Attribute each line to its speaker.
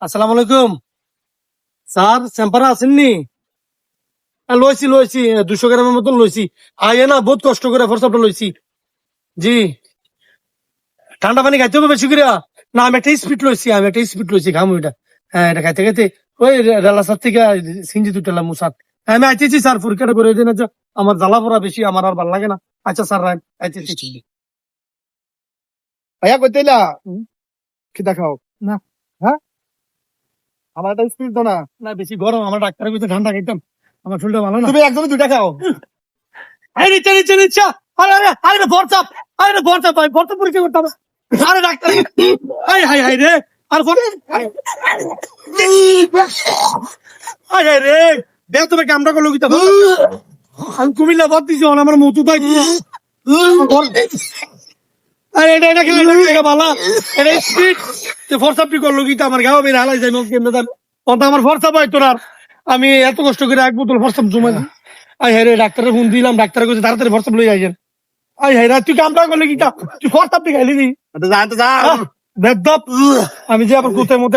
Speaker 1: আসসালামু আলাইকুম স্যার। চেম্পারা আসেননি? লইছি 200 গ্রামের মতন লইছি। আইয়ে না বহুত কষ্ট করে ফরসাপটা লইছি। জি, ঠান্ডা পানি খাইতে হবে বেশি করে। না, আমি একটা স্পিড লইছি খামু এটা। হ্যাঁ, এটা খাইতে খাইতে ওই রেলাসার থেকে সিঞ্জি দুটালাম মুসাদ। আমি আইতেছি স্যার, পরীক্ষাটা করে দিন। আচ্ছা, আমার জ্বালা পড়া বেশি, আমার আর ভাল লাগে না। আচ্ছা স্যার, আইতেছি।
Speaker 2: ভাইয়া কইতেইলা কি দেখাও
Speaker 1: না,
Speaker 2: হ্যাঁ আমার একটা স্পিড দাও না।
Speaker 1: না বেশি গরম, আমার ডাক্তারের ভিতরে ঠান্ডা খাইতাম, আমার শরীরটা ভালো না।
Speaker 2: তুমি একদমই দুইটা খাও।
Speaker 1: আরে নিচে। আরে ভরচাপ, ভাই ভরচাপ পরীক্ষা করতে হবে। আরে ডাক্তার, হাই রে। আর হাই রে, দেখ তুমি কামটা করলো কি? আমি কুমিল্লা বাদ দিছি, আমার মতো ভাই। আরে এটা খেলে ভালো। এটা স্পিড ফরসাপটি করলো কি? আমার গাও বের হালাই যাই আমার ফরসাপ হয় তোর। আর আমি এত কষ্ট করে এক বোতল ফরসাপ জমা দিই। রে, ডাক্তারের ফোন দিলাম, ডাক্তার কাছে তাড়াতাড়ি ফরসাপ লই আইছেন। রে, তুই কামটা করলে কি? তুই ফরসাপটি খাইলি নি?
Speaker 2: জানতে যা
Speaker 1: বেদ্যপ। আমি যে আবার কোথায় মতো